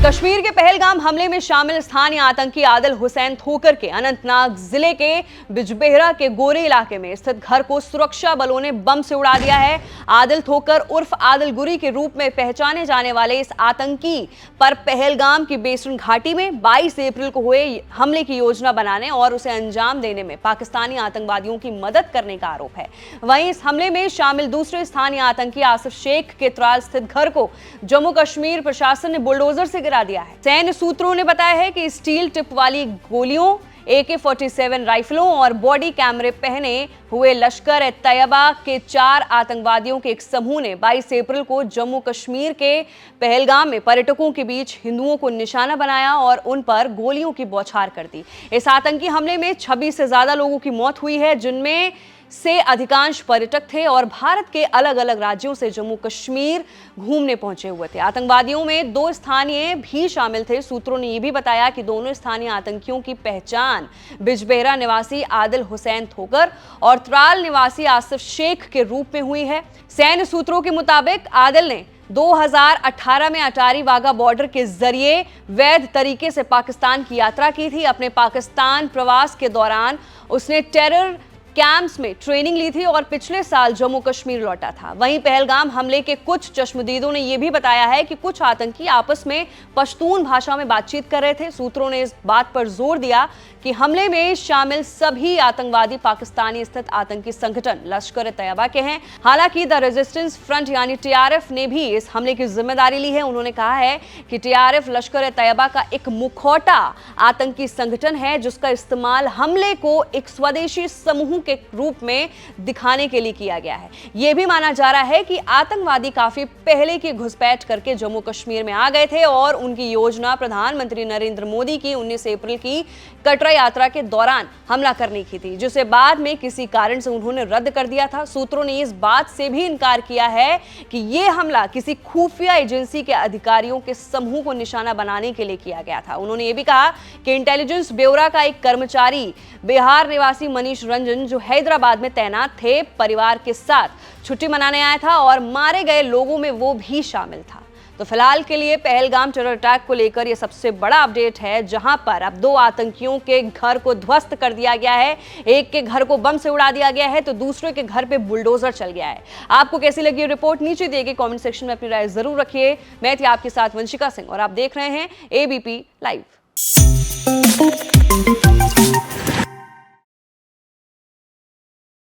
कश्मीर के पहलगाम हमले में शामिल स्थानीय आतंकी आदिल हुसैन थोकर के अनंतनाग जिले के बिजबेहरा के गोरे इलाके में स्थित घर को सुरक्षा बलों ने बम से उड़ा दिया है। आदिल थोकर उर्फ आदिल गुरी के रूप में पहचाने जाने वाले इस आतंकी पर पहलगाम की बेसुन घाटी में 22 अप्रैल को हुए हमले की योजना बनाने और उसे अंजाम देने में पाकिस्तानी आतंकवादियों की मदद करने का आरोप है। वहीं इस हमले में शामिल दूसरे स्थानीय आतंकी आसिफ शेख के त्राल स्थित घर को जम्मू कश्मीर प्रशासन ने बुलडोजर से गिरा दिया है। सैन्य सूत्रों ने बताया है कि स्टील टिप वाली गोलियों, AK-47 राइफलों और बॉडी कैमरे पहने हुए लश्कर ए तैयबा के 4 आतंकवादियों के एक समूह ने 22 अप्रैल को जम्मू कश्मीर के पहलगाम में पर्यटकों के बीच हिंदुओं को निशाना बनाया और उन पर गोलियों की बौछार कर दी। इस आतंकी हमले में 26 से ज्यादा लोगों की मौत हुई है, जिनमें से अधिकांश पर्यटक थे और भारत के अलग अलग राज्यों से जम्मू कश्मीर घूमने पहुंचे हुए थे। आतंकवादियों में 2 स्थानीय भी शामिल थे। सूत्रों ने यह भी बताया कि दोनों स्थानीय आतंकियों की पहचान बिजबेहरा निवासी आदिल हुसैन थोकर और त्राल निवासी आसिफ शेख के रूप में हुई है। सैन्य सूत्रों के मुताबिक आदिल ने 2018 में अटारी वाघा बॉर्डर के जरिए वैध तरीके से पाकिस्तान की यात्रा की थी। अपने पाकिस्तान प्रवास के दौरान उसने टेरर कैंप्स में ट्रेनिंग ली थी और पिछले साल जम्मू कश्मीर लौटा था। वहीं पहलगाम हमले के कुछ चश्मदीदों ने यह भी बताया है कि कुछ आतंकी आपस में पश्तून भाषा में बातचीत कर रहे थे। सूत्रों ने इस बात पर जोर दिया कि हमले में शामिल सभी आतंकवादी पाकिस्तानी स्थित आतंकी संगठन लश्कर ए तैयबा के हैं। हालांकि द रेजिस्टेंस फ्रंट यानी TRF ने भी इस हमले की जिम्मेदारी ली है। उन्होंने कहा है कि TRF लश्कर ए तैयबा का एक मुखौटा आतंकी संगठन है, जिसका इस्तेमाल हमले को एक स्वदेशी समूह के रूप में दिखाने के लिए किया गया है। यह भी माना जा रहा है कि आतंकवादी काफी पहले की घुसपैठ करके जम्मू कश्मीर में आ गए थे और उनकी योजना प्रधानमंत्री नरेंद्र मोदी की 19 अप्रैल की कटरा यात्रा के दौरान हमला करने की थी, जिसे बाद में किसी कारण से उन्होंने रद्द कर दिया था। सूत्रों ने इस बात से भी इनकार किया है कि यह हमला किसी खुफिया एजेंसी के अधिकारियों के समूह को निशाना बनाने के लिए किया गया था। उन्होंने यह भी कहा कि इंटेलिजेंस ब्यूरो का एक कर्मचारी बिहार निवासी मनीष रंजन, जो हैदराबाद में तैनात थे, परिवार के साथ छुट्टी मनाने आया था और मारे गए लोगों में वो भी शामिल था। तो फिलहाल के लिए पहलगाम टेरर अटैक को लेकर यह सबसे बड़ा अपडेट है, जहां पर अब 2 आतंकियों के घर को ध्वस्त कर दिया गया है। एक के घर को बम से उड़ा दिया गया है तो दूसरे के घर पे बुलडोजर चल गया है। आपको कैसी लगी रिपोर्ट नीचे दिए गए कमेंट सेक्शन में अपनी राय जरूर रखिए। मैं थी आपके साथ वंशिका सिंह और आप देख रहे हैं ABP लाइव।